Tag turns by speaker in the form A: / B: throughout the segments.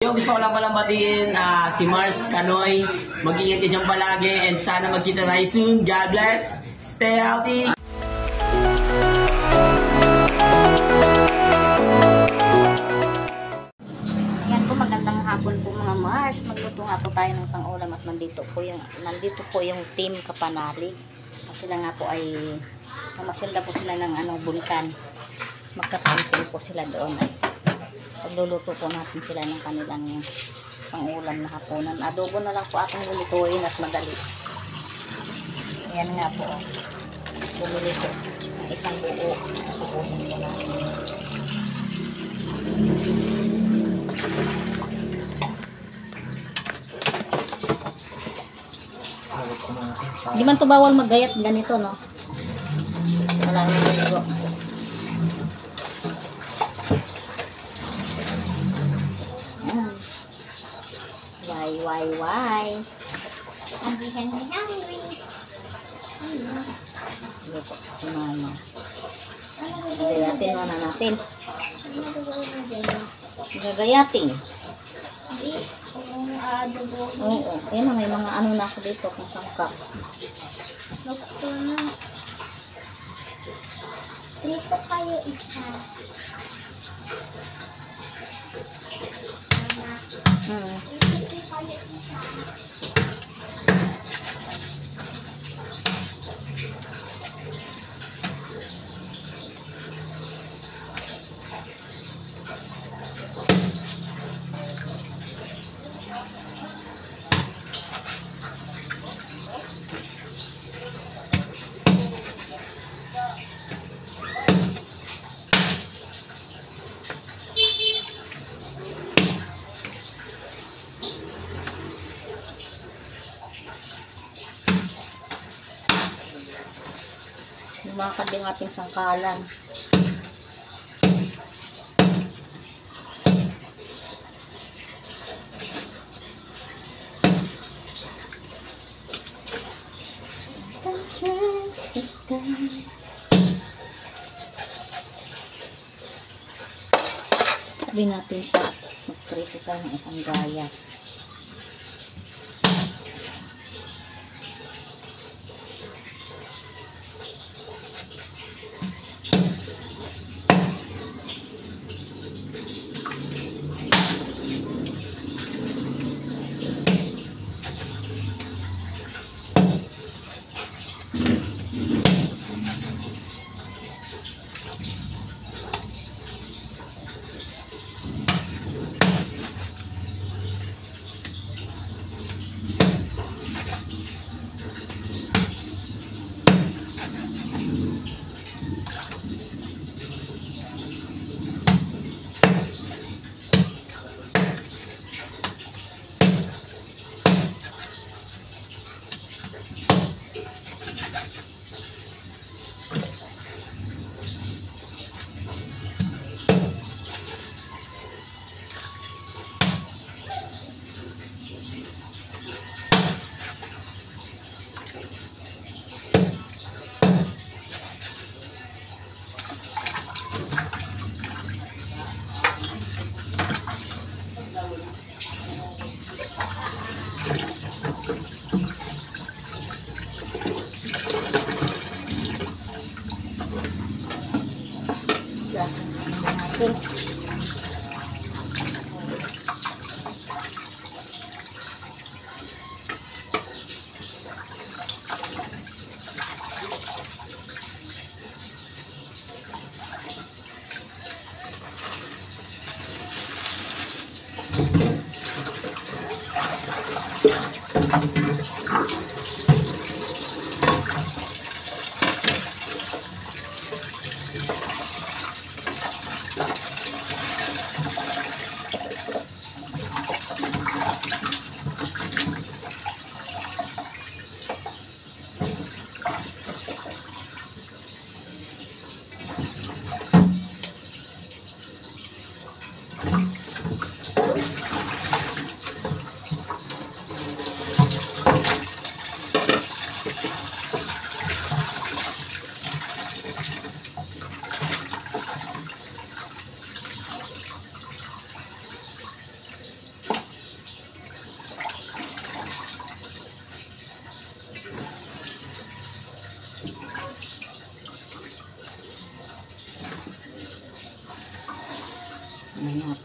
A: Yo, gusto ko lang palang batiin si Mars Canoy. Mag-iingat ka dyan palagi and sana magkita tayo soon. God bless. Stay healthy.
B: Yan po, magandang hapon po mga Mars. Magluto nga po tayo ng pang-ulam at nandito po yung team Kapanalig. At sila nga po ay mamasinda po sila ng bulkan. Magka-camping po sila doon. Pagluluto po natin sila ng kanilang pang-ulam na hapunan. Adobo na lang po ating lulutuin at madali. Ayan nga po. Bumili po ng isang buo. Pupunin po natin. Hindi man to bawal maggayat ganito, no? Wala nang ganito. Why? I'm hungry. Ito po, si Mama. Gagayatin muna natin. Gagayatin. Oo, ayan na, may mga ano na ako dito kung sangkap.
C: Dito kayo isa.
B: Lumakad yung ating sangkalan. Sabi natin sa magprito tayo ng isang gaya. Gasan natin.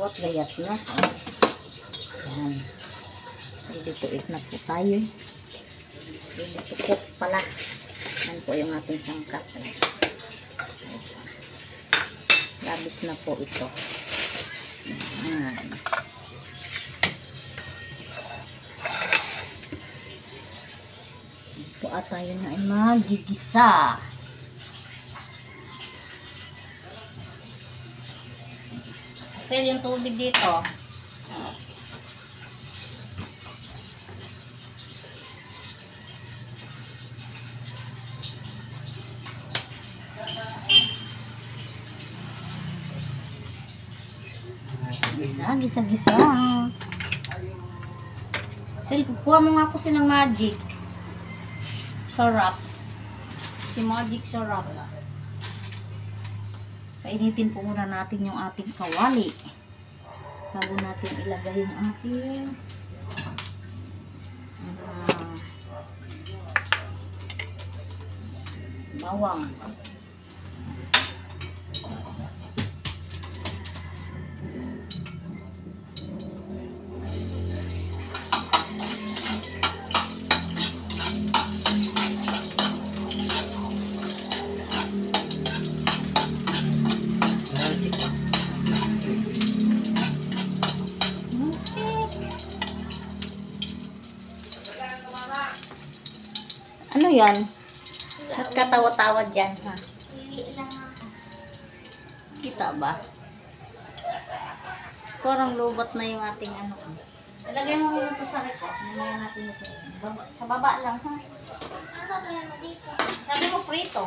B: po at gayat na. Yan. Ready to eat na po tayo. Ready to cook pala. Yan po yung ating sangkap. Labis na po ito. Yan. Ito at tayo na ay magigisa. Kasi yung tubig dito. Gisa. Sige, kukuha mo nga ako silang magic syrup. Si magic syrup. Painitin po muna natin yung ating kawali bago natin ilagay yung ating bawang. Ano yan? At katawa-tawa dyan, ha? Kita ba? Parang lubot na yung ating ano. Ilagay mo muna ito sa reko. Mamaya natin ito. Sa baba lang, ha?
C: Ano ba yan dito?
B: Sabi mo prito.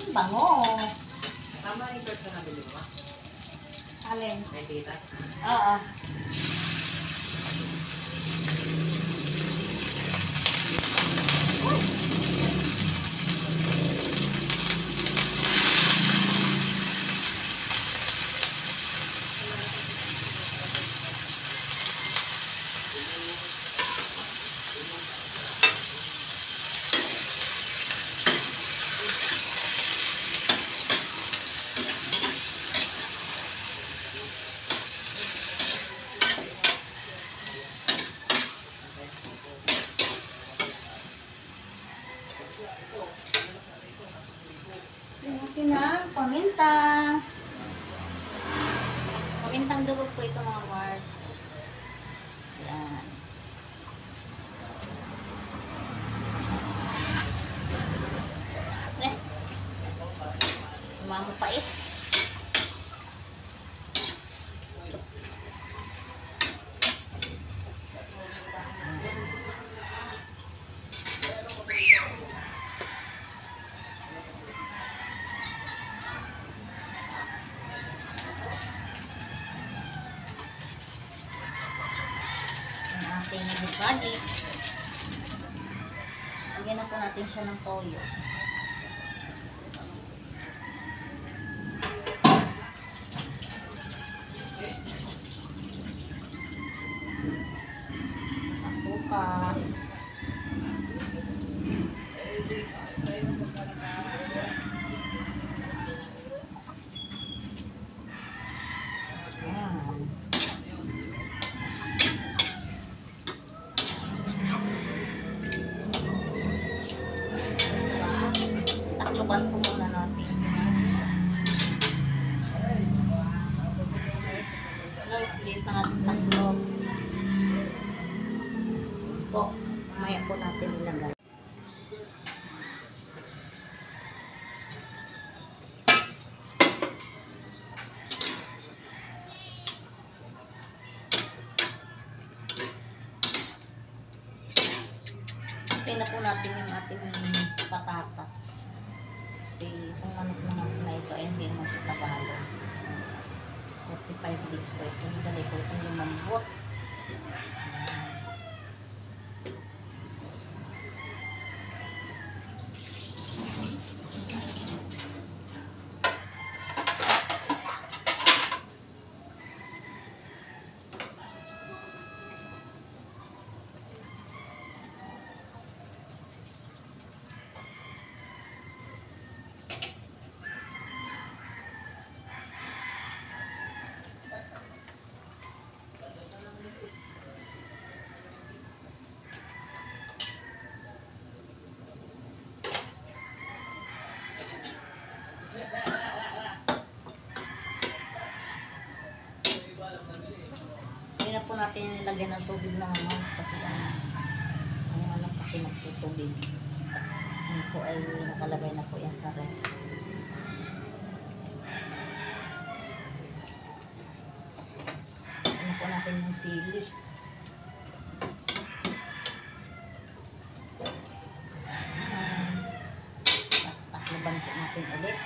B: Bango.
A: Tama yung search na nabili mo?
B: Alin?
A: May tita?
B: Oo. Paminta. Pamintang durog po ito mga Mars. Yan. Mamapait. Ating body. Lagyan na po natin siya ng toyo. Suka. Takluban po muna natin. Liit na natin taklog. Po, mamaya po natin ilagay. Okay na po natin yung ating patatas. Kasi itong manok na ito ay hindi naman ito Tagalog. 45 days po ito. Dali po itong lumambot. ng tubig na Mars kasi ang ano kasi nagtutubig. Yan po ay nakalagay na po yan sa ref. Ano po natin yung sili. Takloban po natin ulit.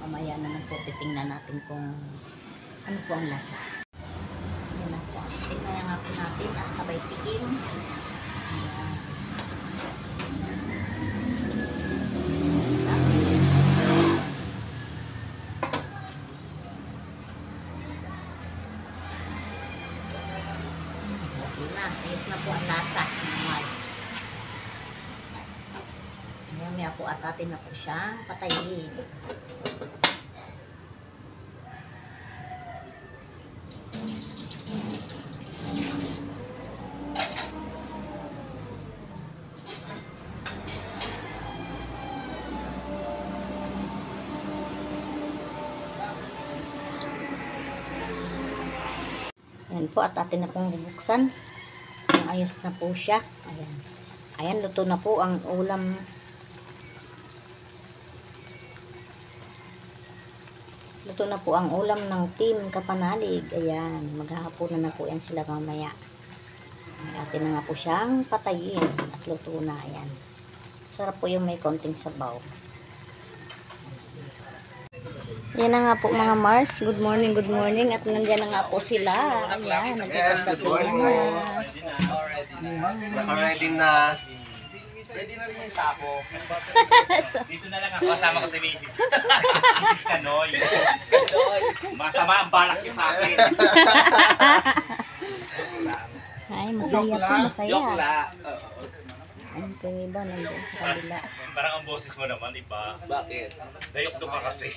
B: Mamaya naman po titingnan natin kung ano po ang lasa. Yan na po. Tingnan nga po natin at sabay tikim. Ayan. Okay na. Ayos na po ang lasa ng Mars. Mamaya po at atin na po siyang patayin. Ayan po at atin na pong bubuksan. Ayos na po siya. Ayan. Ayan, luto na po ang ulam. Luto na po ang ulam ng Team Kapanalig. Ayan, maghahaponan na po yan sila mamaya. Atin na nga po siyang patayin at luto na. Ayan. Sarap po yung may konting sabaw. Yan na nga po mga Mars. Good morning, good morning. At nandiyan na nga po sila. Ayan, nagkakasdating na.
D: Naka-ready na.
E: Ready na rin yung sako. Dito na lang ako kasama ko si Mrs. Mrs. Kanoy. Masama ang balak niyo sa akin.
B: Ay, masaya po, masaya.
E: Joke la.
B: Ayun po yung iba, nandiyan sa kabila.
E: Parang ang boses mo naman, iba. Bakit? Dayok ka kasi.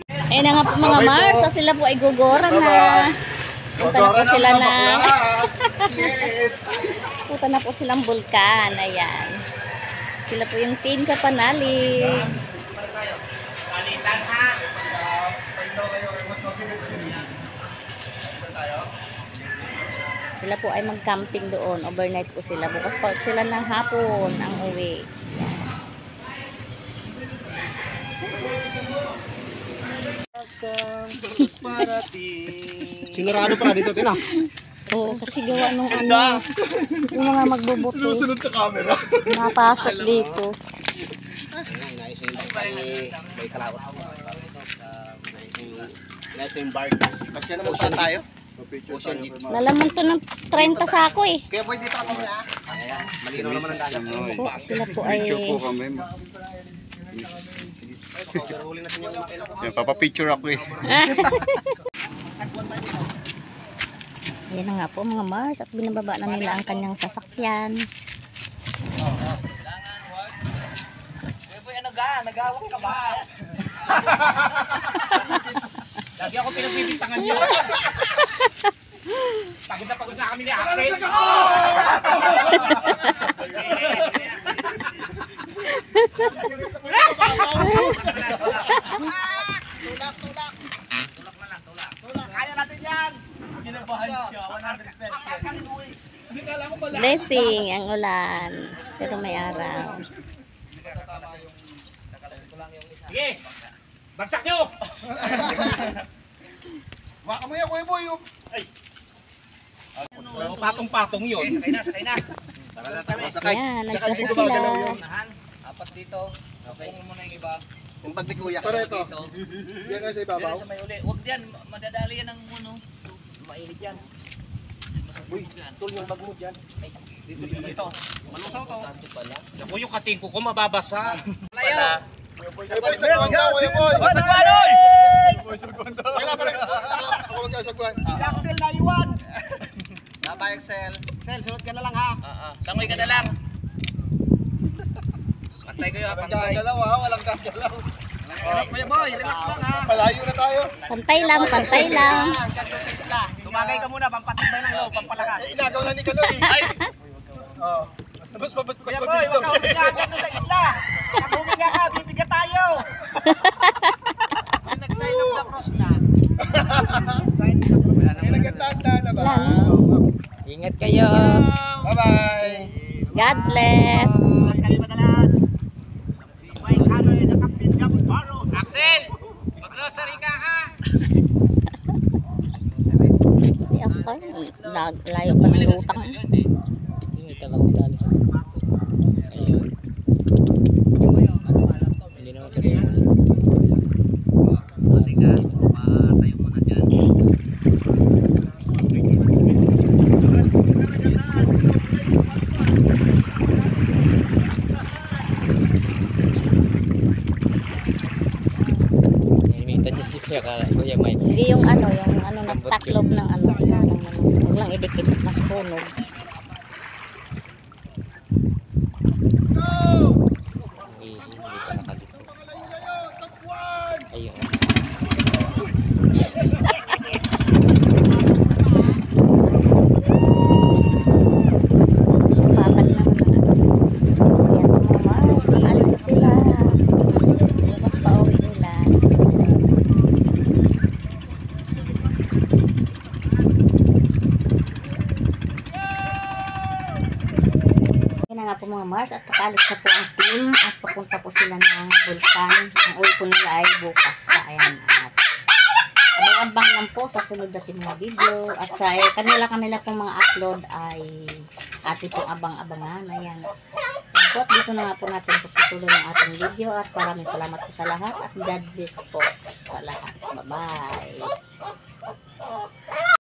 B: Ayun na nga po mga Mars. So, sila po ay gugoran na. Punta na po sila na. Punta na po silang bulkan. Ayan. Sila po yung Team Kapanalig.
E: Palitan ha.
B: Sila po ay mag-camping doon. Overnight po sila. Bukas pa sila ng hapon ang uwi. Ayan.
D: Sinarado pa na dito, Tina.
B: Oo, kasi gawa nung ano, yung mga magbubuti.
D: Sinusunod sa camera.
B: Napasok dito.
D: Ayun, nice yung may kalawat. Nice yung barks. Ba't siya naman saan tayo? Ocean Jeep.
B: Lalaman to ng 30 sako eh.
D: Kaya boy, dito ka kami ha. Ayan, malinaw naman ang dagat.
B: Po, sila po ay...
D: Yan, papapicture ako eh.
B: Ayan na nga po mga Mars at binababa na nila ang kanyang sasakyan.
E: Boy, ano ga? Nagawak ka ba? Lagi ako pinagbibintangan niyo. Pagod na kami ni Axel. Kaya natin yan. Ginabahan siya. 100%.
B: Blessing ang ulan. Pero may araw.
E: Sige. Bagsak nyo.
D: Baka mo yan, Kuya Boy.
E: Ay. Patong-patong yun. Sakay na.
B: Ayan, nags na po sila.
E: Apat dito. Okay. Kung muna yung iba.
D: Yung bag ni Kuya.
E: Para ito.
D: Yan nga sa ibabaw.
E: Sa may uli. Huwag yan. Madadali yan ng ano. Mainit yan.
D: Uy, tul yung bag mo dyan. Dito. Malusaw to.
E: Naku, yung kating ko mababasa.
D: Pala. Kuya Boy, sagwanda, Kuya Boy.
E: Sagwanoy!
D: Boy, sagwanda. Wala pa rin. Ako magkasagwan.
E: Si Axel na iwan.
D: Nabay, Axel. Axel, sunod ka na lang ha.
E: Langoy ka na lang. Pantay kayo ha,
D: Walang
E: pantay.
D: gagalaw ha, walang gagalaw. Kuya Boy, relax lang ha. Palayo na tayo.
B: Pantay lang, pantay lang.
D: Gagalaw sa isla.
E: Tumagay ka muna, pampatibay ng loob, pampalakas.
D: Inagaw na ni Kaloy.
E: Ay!
D: Oh. Mas
E: Kuya Boy, huwag ka umigagan sa isla. Pag umiga ka, bibigyan tayo. Nag-sign up na cross na.
B: Ingat kayo.
D: Bye-bye.
B: God bless.
E: Kami madalas. May Kanoy na Captain Jack Sparrow. Axel! Mag-grocery ka ha!
B: Ay, ako. Layo pa ng lutang.
F: Hindi talaga madali sa ayun. Hindi naman kami
E: Patayo mo na dyan.
F: Imitan dyan si Kuya Mike.
B: Hindi yung nagtaklob ng huwag lang idikit at mas punog.
F: Hindi pa nakadito. Ayun.
B: Papad naman yan mga Mars, alis na sila. Bukas pa uwi nila. Yan na nga po mga Mars at pakalis na po ang team at papunta po sila ng Bulkan. Ang uwi po nila ay bukas pa. Ayan. At abang-abang lang po sa sunod natin mga video. At sa kanila pong mga upload ay ating pong abang-abangan. Ayan. Yan po, at dito na nga po natin puputuloy ng ating video. At maraming salamat po sa lahat. At God bless po sa lahat. Bye-bye.